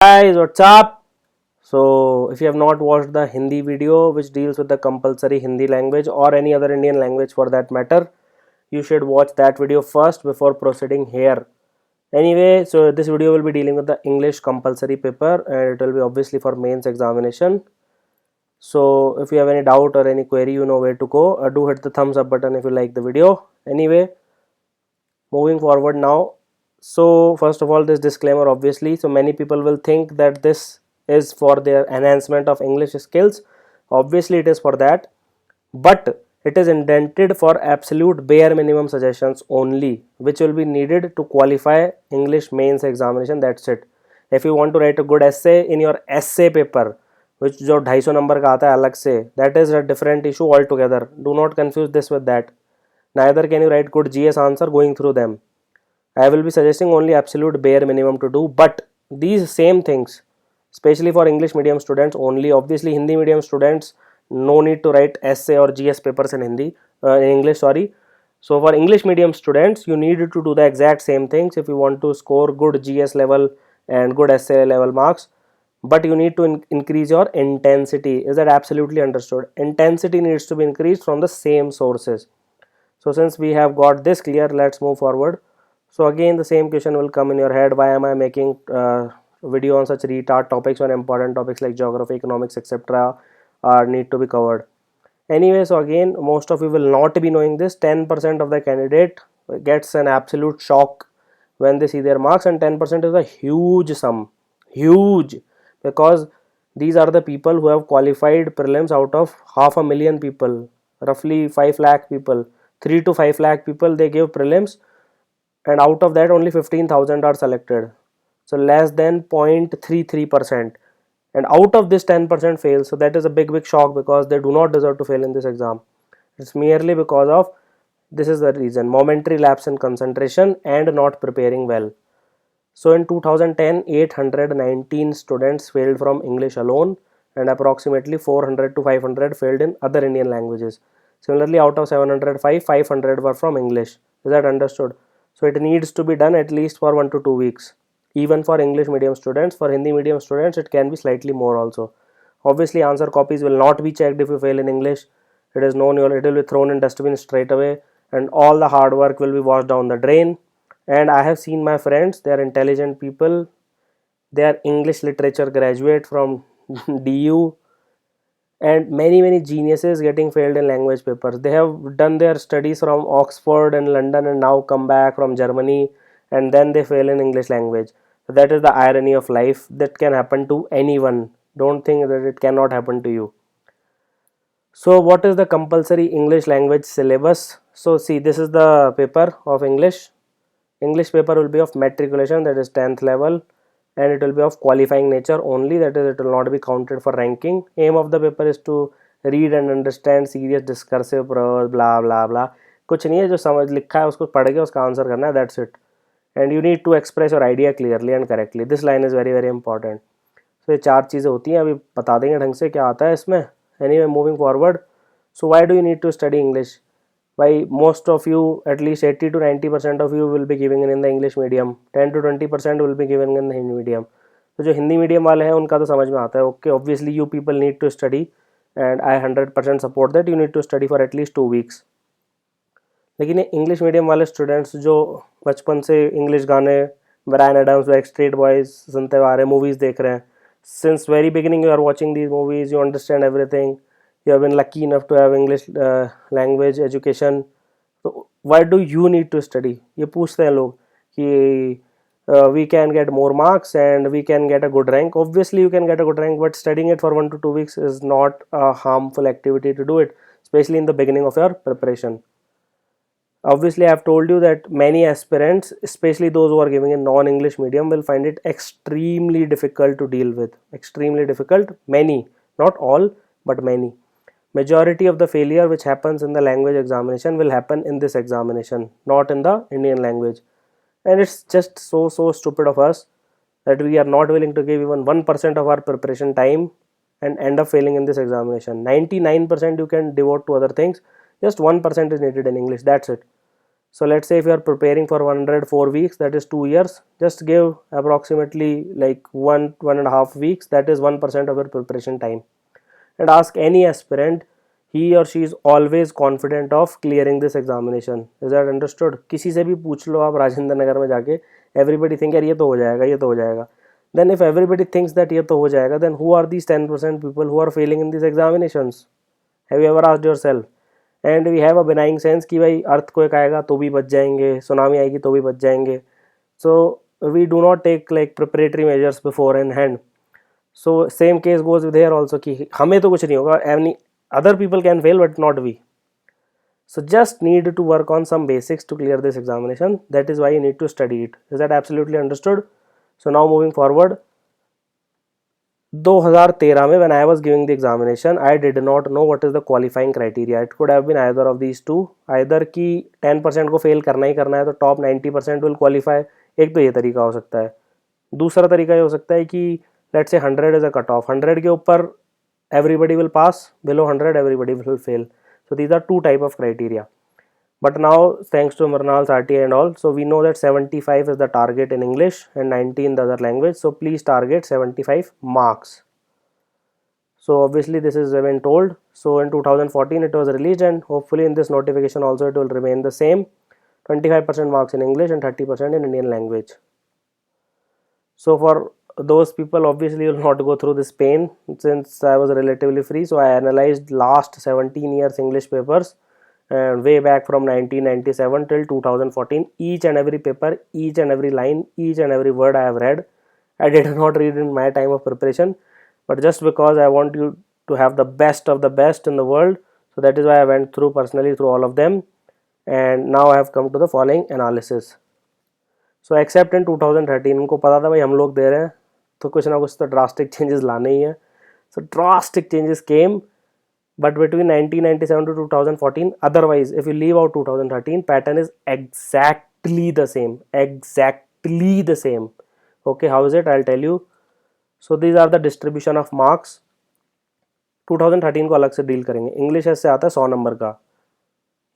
Guys, what's up? So, if you have not watched the Hindi video which deals with the compulsory Hindi language or any other Indian language for that matter, you should watch that video first before proceeding here. Anyway, so this video will be dealing with the English compulsory paper and it will be obviously for mains examination. So, if you have any doubt or any query, you know where to go. Do hit the thumbs up button if you like the video. Anyway, moving forward now. So first of all, this disclaimer, obviously, so many people will think that this is for their enhancement of English skills. Obviously it is for that, but it is intended for absolute bare minimum suggestions only, which will be needed to qualify English mains examination. That's it. If you want to write a good essay in your essay paper, which जो 250 number का आता है अलग से, that is a different issue altogether. Do not confuse this with that. Neither can you write good GS answer going through them. I will be suggesting only absolute bare minimum to do, but these same things, especially for English medium students only. Obviously, Hindi medium students, no need to write essay or GS papers in Hindi, in English, sorry. So for English medium students, you need to do the exact same things if you want to score good GS level and good essay level marks. But you need to increase your intensity. Is that absolutely understood? Intensity needs to be increased from the same sources. So since we have got this clear, let's move forward. So again the same question will come in your head, why am I making video on such retard topics when important topics like geography, economics, etc. are need to be covered. Anyway, so again most of you will not be knowing this. 10% of the candidate gets an absolute shock when they see their marks, and 10% is a huge sum, huge, because these are the people who have qualified prelims out of 500,000 people, roughly 5 lakh people. 3 to 5 lakh people they give prelims, and out of that only 15,000 are selected, so less than 0.33%, and out of this 10% fails. So that is a big shock, because they do not deserve to fail in this exam. It's merely because of, this is the reason, momentary lapse in concentration and not preparing well. So in 2010, 819 students failed from English alone, and approximately 400 to 500 failed in other Indian languages. Similarly, out of 705, 500 were from English. Is that understood? So it needs to be done at least for 1 to 2 weeks. Even for English medium students, for Hindi medium students, it can be slightly more also. Obviously, answer copies will not be checked if you fail in English. It is known, it will be thrown in dustbin straight away, and all the hard work will be washed down the drain. And I have seen my friends, they are intelligent people, they are English literature graduate from DU, and many geniuses getting failed in language papers. They have done their studies from Oxford and London and now come back from Germany, and then they fail in English language. So that is the irony of life. That can happen to anyone. Don't think that it cannot happen to you. So what is the compulsory English language syllabus? So see, this is the paper of English paper will be of matriculation, that is 10th level, and it will be of qualifying nature only, that is it will not be counted for ranking. Aim of the paper is to read and understand serious discursive prose, blah blah blah. कुछ नहीं है, जो समझ लिखा है उसको पढ़ के उसका आंसर करना है, that's it. And you need to express your idea clearly and correctly. This line is very important. So ये 4 चीज़ें होती हैं, अभी बता देंगे ढंग से क्या आता है इसमें. Anyway, moving forward, so why do you need to study English? Why most of you, at least 80 to 90% of you will be giving in the English medium, 10 to 20% will be giving in the Hindi medium. तो जो Hindi medium वाले हैं उनका तो समझ में आता है, okay, obviously you people need to study, and I 100% support that. You need to study for at least 2 weeks. लेकिन ये इंग्लिश मीडियम वाले स्टूडेंट्स जो बचपन से इंग्लिश गाने, ब्रायन एडम्स, बैकस्ट्रीट बॉयज सुनते आ रहे हैं, मूवीज़ देख रहे हैं, since very beginning you are watching these movies, you understand everything, you have been lucky enough to have English language education, so why do you need to study? ये पूछते हैं लोग कि we can get more marks and we can get a good rank. Obviously you can get a good rank, but studying it for 1 to 2 weeks is not a harmful activity to do it, especially in the beginning of your preparation. Obviously I have told you that many aspirants, especially those who are giving in non-English medium, will find it extremely difficult to deal with. Extremely difficult. Many, not all, but many. Majority of the failure which happens in the language examination will happen in this examination, not in the Indian language. And it's just so stupid of us that we are not willing to give even 1% of our preparation time and end up failing in this examination. 99% you can devote to other things, just 1% is needed in English, that's it. So let's say if you are preparing for 104 weeks, that is 2 years, just give approximately like 1.5 weeks, that is 1% of your preparation time, and ask any aspirant, he or she is always confident of clearing this examination. Is that understood? किसी से भी पूछ लो आप राजेंद्र नगर में जाके, everybody think यार ये तो हो जाएगा, ये तो हो जाएगा. Then if everybody thinks that ये तो हो जाएगा, then who are these 10% people who are failing in these examinations? Have you ever asked yourself? And we have a binding sense कि भाई अर्थक्वेक आएगा तो भी बच जाएंगे, सुनामी आएगी तो भी बच जाएंगे. So we do not take like preparatory measures before in hand. So same case goes with here also कि हमें तो कुछ नहीं होगा, any other people can fail but not we. So just need to work on some basics to clear this examination. That is why you need to study it. Is that absolutely understood? So now moving forward, 2013 में when I was giving the examination, I did not know what is the qualifying criteria. It could have been either of these two. Either कि 10% को fail करना ही करना है तो top 90% will qualify. एक तो ये तरीका हो सकता है. दूसरा तरीका ये हो सकता है कि let's say 100 is a cut off. 100 के ऊपर everybody will pass, below 100 everybody will fail. So these are two type of criteria. But now thanks to Mrinal's RTI and all, so we know that 75 is the target in English and 90 in the other language. So please target 75 marks. So obviously this is been told. So in 2014 it was released, and hopefully in this notification also it will remain the same. 25% marks in English and 30% in Indian language. So for those people, obviously you will not go through this pain since I was relatively free. So I analyzed last 17 years English papers, way back from 1997 till 2014. Each and every paper, each and every line, each and every word I have read. I did not read in my time of preparation, but just because I want you to have the best of the best in the world, so that is why I went through personally through all of them, and now I have come to the following analysis. So except in 2013, उनको पता था भाई हम लोग दे रहे हैं तो कुछ ना कुछ तो drastic changes लाने ही हैं. So drastic changes came, but between 1997 to 2014, otherwise if you leave out 2013, pattern is exactly the same. Okay, how is it? I'll tell you. So these are the distribution of marks. 2013 को अलग से deal करेंगे. English ऐसे आता है 100 number का.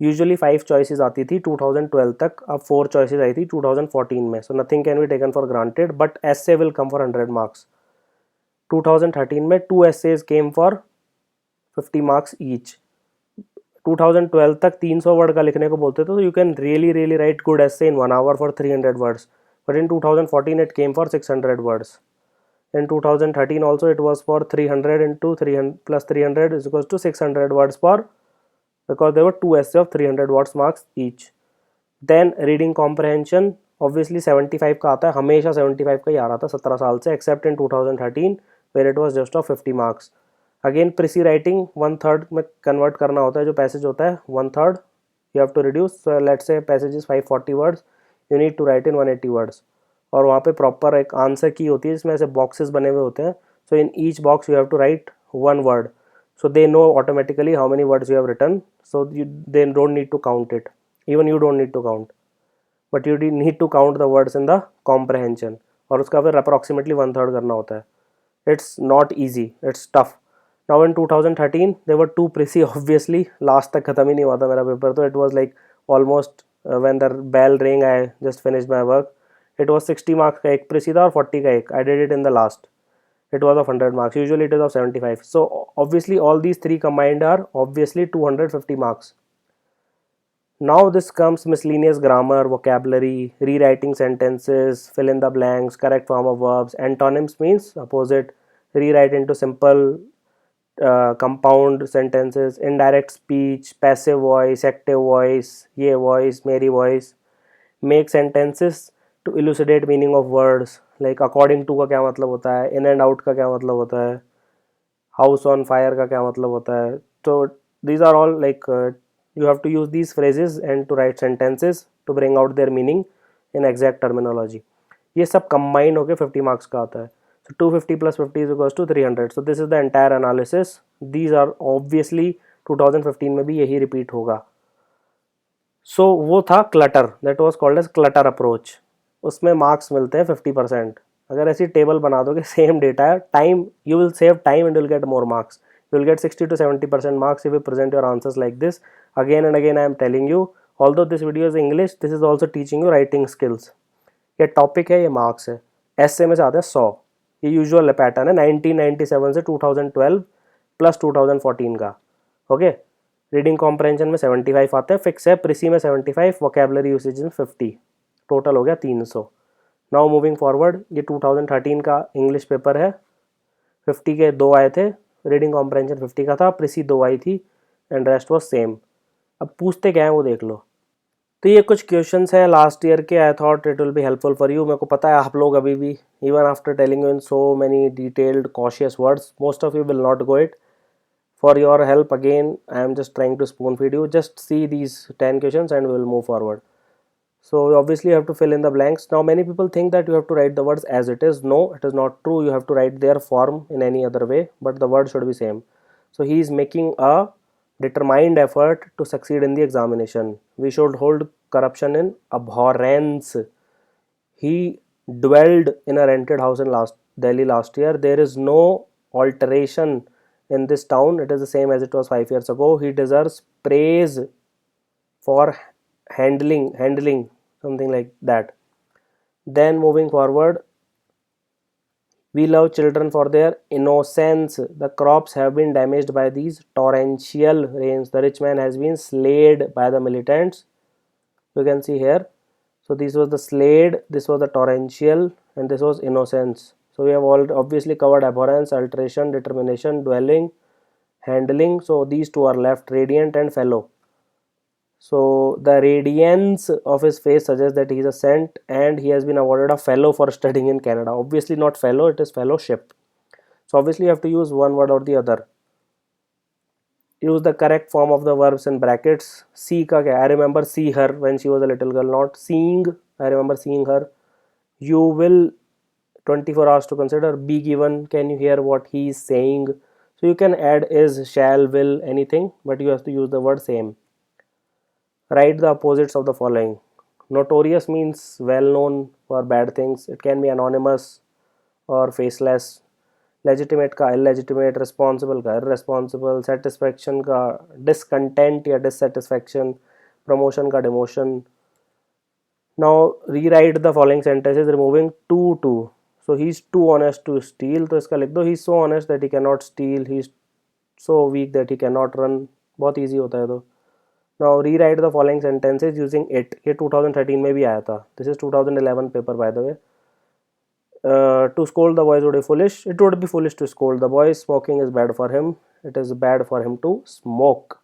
Usually 5 choices आती थी 2012 तक, अब 4 चॉइसेस आई थी 2014 में. So nothing can be taken for granted, but essay will come for 100 marks. 2013 में 2 essays came for 50 marks each. 2012 तक 300 वर्ड का लिखने को बोलते थे, तो you can really right good essay in 1 hour for 300 words, but in 2014 it came for 600 words. In 2013 also it was for 300 into 300 plus 300 is equals to 600 words for, because there were 2 essays of 300 words marks each. Then reading comprehension obviously 75 का आता है, हमेशा 75 का ही आ रहा था 17 साल से, except in 2013 where it was just of 50 marks. Again precis writing 1/3 में कन्वर्ट करना होता है, जो पैसेज होता है 1/3 you have to reduce. So let's say passage is 540 words, you need to write in 180 words, और वहाँ पे प्रॉपर एक आंसर की होती है जिसमें ऐसे बॉक्सेस बने हुए होते हैं. So in each box you have to write 1 word, so they know automatically how many words you have written, so they don't need to count it, even you don't need to count, but you need to count the words in the comprehension, और उसका फिर approximately 1/3 करना होता है. It's not easy, it's tough. Now in 2013 they were too pricey, obviously last तक ख़त्म ही नहीं हुआ था मेरा पेपर, तो it was like almost when the bell rang I just finished my work. It was 60 marks का एक pricey था और 40 का एक. I did it in the last. It was of 100 marks. Usually it is of 75. So obviously all these three combined are obviously 250 marks. Now this comes miscellaneous grammar, vocabulary, rewriting sentences, fill in the blanks, correct form of verbs. Antonyms means opposite, rewrite into simple compound sentences, indirect speech, passive voice, active voice, ye voice, मेरी voice. Make sentences to elucidate meaning of words, like according to का क्या मतलब होता है, in and out का क्या मतलब होता है, house on fire का क्या मतलब होता है. So these are all like you have to use these phrases and to write sentences to bring out their meaning in exact terminology. ये सब combine होके 50 marks का आता है. So 250 plus 50 is equals to 300. So this is the entire analysis. These are obviously 2015 में भी यही repeat होगा. So वो था clutter, that was called as clutter approach. उसमें marks मिलते हैं 50%. अगर ऐसी टेबल बना दोगे, सेम डेटा है, time, you will save time and you will get more marks. You will get 60 to 70% marks if you present your answers like this. Again and again I am telling you, although this video is English, this is also teaching you writing skills. ये topic है, ये marks है। ऐसे में से आते हैं 100। ये यूजुअल पैटर्न है 1997 से 2012 प्लस 2014 का। ओके, रीडिंग कॉम्प्रहेंशन में 75 आते हैं, फिक्स है। प्रीसी में 75, वोकेबलरी यूसेज में 50, टोटल हो गया 300। नाउ मूविंग फॉरवर्ड, ये 2013 का इंग्लिश पेपर है। 50 के 2 आए थे, रीडिंग कॉम्प्रहेंशन 50 का था, प्रीसी 2 आई थी एंड रेस्ट वॉज सेम। अब पूछते क्या है वो देख लो। तो ये कुछ क्वेश्चंस हैं लास्ट ईयर के। I thought it will be helpful for you. मेरे को पता है आप लोग अभी भी, even after telling you in so many detailed cautious words, most of you will not go it. For your help again, I am just trying to spoon feed you. Just see these 10 questions and we will move forward. So obviously you have to fill in the blanks. Now many people think that you have to write the words as it is. No, it is not true. You have to write their form in any other way, but the word should be same. So he is making a determined effort to succeed in the examination. We should hold corruption in abhorrence. He dwelled in a rented house in Delhi last year. There is no alteration in this town. It is the same as it was 5 years ago. He deserves praise for handling something like that. Then moving forward, we love children for their innocence. The crops have been damaged by these torrential rains. The rich man has been slayed by the militants. You can see here. So this was the slayed, this was the torrential, and this was innocence. So we have all obviously covered abhorrence, alteration, determination, dwelling, handling. So these two are left, radiant and fellow. So the radiance of his face suggests that he is a saint and he has been awarded a fellow for studying in Canada. Obviously not fellow, it is fellowship. So obviously you have to use one word or the other. Use the correct form of the verbs in brackets. See ka kya? I remember see her when she was a little girl, not seeing. I remember seeing her. You will 24 hours to consider. Be given, can you hear what he is saying? So you can add is, shall, will, anything, but you have to use the word same. Write the opposites of the following. Notorious means well known for bad things. It can be anonymous or faceless. Legitimate का illegitimate, responsible का irresponsible, satisfaction का discontent या dissatisfaction, promotion का demotion. Now rewrite the following sentences removing to. So he's too honest to steal, तो इसका लिख दो he's so honest that he cannot steal, he's so weak that he cannot run. बहुत easy होता है तो. Now rewrite the following sentences using it. ये 2013 में भी आया था. This is 2011 paper by the way. To scold the boys would be foolish. It would be foolish to scold the boys. Smoking is bad for him. It is bad for him to smoke.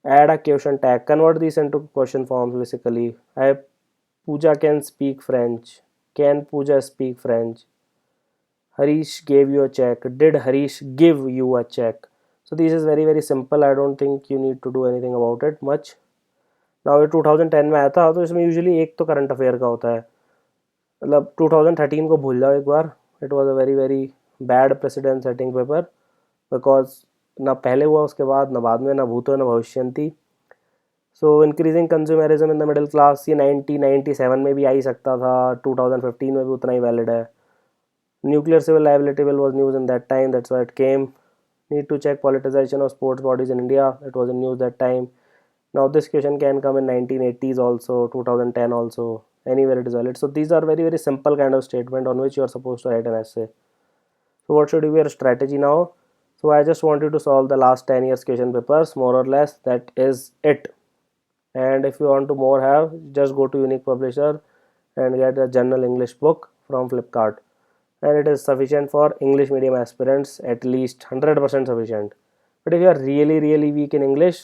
Add a question tag. Convert these into question forms basically. Pooja can speak French. Can Pooja speak French? Harish gave you a check. Did Harish give you a check? So this is very simple. I don't think you need to do anything about it much. Now ये 2010 में आया था, तो इसमें usually एक तो current affair का होता है. मतलब 2013 को भूल जाओ एक बार. It was a very bad precedent setting paper, because ना पहले हुआ उसके बाद, ना बाद में, ना भूतो ना भविष्यंती. So increasing consumerism in the middle class, ये 1997 में भी आ ही सकता था, 2015 में भी उतना ही वैलिड है. Nuclear civil liability bill was news in that time, that's why it came. Need to check politicization of sports bodies in India. It was in news that time. Now this question can come in 1980s also, 2010 also, anywhere it is valid. So these are very simple kind of statement on which you are supposed to write an essay. So what should be your strategy now? So I just want you to solve the last 10 years question papers, more or less. That is it. And if you want to more have, just go to Unique Publisher and get a general English book from Flipkart. And it is sufficient for English medium aspirants, at least 100% sufficient. But if you are really weak in English,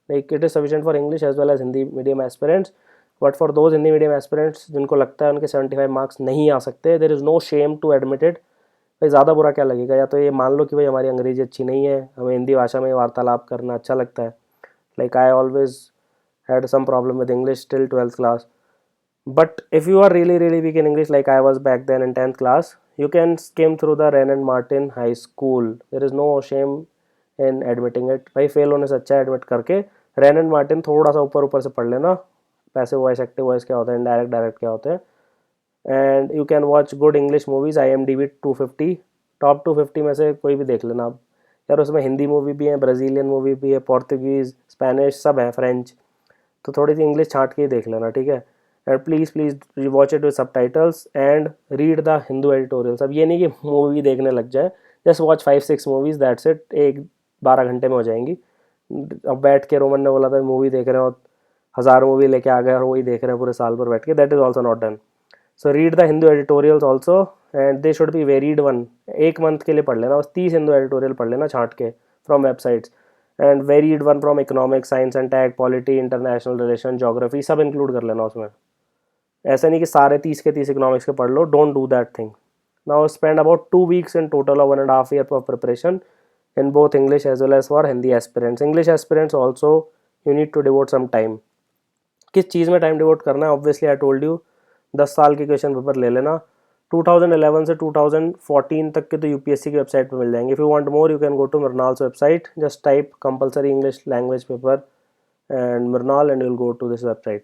like it is sufficient for English as well as Hindi medium aspirants. But for those Hindi medium aspirants जिनको लगता है उनके 75 marks नहीं आ सकते, there is no shame to admit it. भाई ज़्यादा बुरा क्या लगेगा? या तो ये मान लो कि भाई हमारी अंग्रेजी अच्छी नहीं है, हमें हिंदी भाषा में वार्तालाप करना अच्छा लगता है. Like I always had some problem with English till 12th class. But if you are really weak in English like I was back then in 10th class, you can skim through the Wren and Martin High School. There is no shame in admitting it. भाई fail होने से अच्छा admit करके Wren and Martin थोड़ा सा ऊपर से पढ़ लेना. पैसिव वॉइस, एक्टिव वॉइस क्या होता है, इनडायरेक्ट डायरेक्ट क्या होते हैं. And you can watch good English movies. IMDb 250, top 250 में से कोई भी देख लेना आप. यार उसमें हिंदी मूवी भी है, ब्राज़ीलियन मूवी भी है, पोर्तुगीज़, स्पेनिश सब है, फ्रेंच. तो थोड़ी सी इंग्लिश छाँट के ही देख लेना, ठीक है। And please watch it with subtitles and read the Hindu editorials. अब ये नहीं कि मूवी देखने लग जाए, just watch 5-6 movies, that's it. 12 घंटे में हो जाएंगी। अब बैठ के रोमन ने बोला था मूवी देख रहे हो, 1000 मूवी लेके आ गए और वही देख रहे हैं पूरे साल भर बैठ के, that is also not done. So read the Hindu editorials also and they should be varied one. एक मंथ के लिए पढ़ लेना बस, 30 हिंदू एडिटोरियल पढ़ लेना छाँट के from websites, and varied one from economics, science and tech, polity, international relation, geography, सब इंक्लूड कर लेना उसमें। ऐसा नहीं कि सारे 30 के 30 इकोनॉमिक्स के पढ़ लो, don't do that thing. Now spend about 2 weeks in total or 1.5 year of preparation in both English as well as for Hindi aspirants. English aspirants also you need to devote some time. किस चीज़ में time devote करना है, obviously I told you 10 साल के question paper ले लेना। 2011 से 2014 तक के तो यूपीएससी की वेबसाइट पे मिल जाएंगे। If you want more you can go to Mrinal's website, just type compulsory English language paper and Mrinal and you'll go to this website.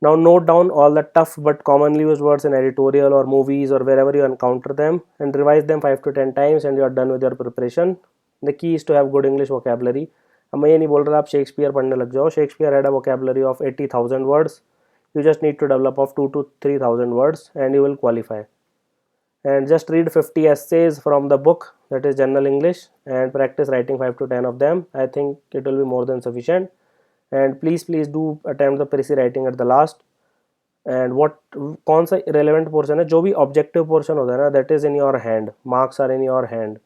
Now note down all the tough but commonly used words in editorial or movies or wherever you encounter them and revise them 5 to 10 times and you are done with your preparation. The key is to have good English vocabulary. अब मैं ये नहीं बोल रहा आप Shakespeare पढ़ने लग जाओ, Shakespeare had a vocabulary of 80,000 words. You just need to develop of 2 to 3,000 words and you will qualify. And just read 50 essays from the book, that is general English, and practice writing 5 to 10 of them. I think it will be more than sufficient. And please do attempt the precis writing at the last. And what कौन सा relevant portion है, जो भी objective portion होता है ना, that is in your hand, marks are in your hand.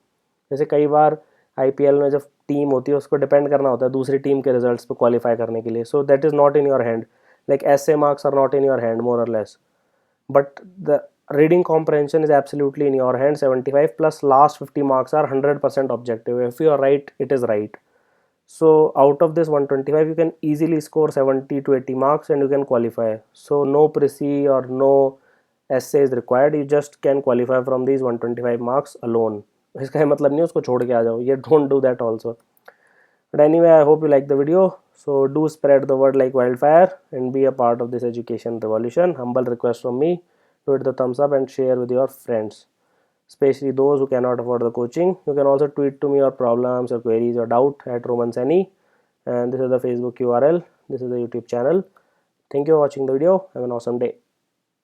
जैसे कई बार IPL में जब टीम होती है उसको डिपेंड करना होता है दूसरी टीम के रिजल्ट्स पे क्वालिफाई करने के लिए, so that is not in your hand. Like essay marks are not in your hand more or less, but the reading comprehension is absolutely in your hand. 75 plus last 50 marks are 100% objective. If you are right, it is right. So out of this 125 you can easily score 70 to 80 marks and you can qualify. So no precis or no essay is required, you just can qualify from these 125 marks alone. इसका ये मतलब नहीं उसको छोड़ के आ जाओ, ये don't do that also. But anyway, I hope you like the video. So do spread the word like wildfire and be a part of this education revolution. Humble request from me, do hit the thumbs up and share with your friends, especially those who cannot afford the coaching. You can also tweet to me your problems, your queries, your doubt at Roman Sani. And this is the Facebook URL. This is the YouTube channel. Thank you for watching the video. Have an awesome day.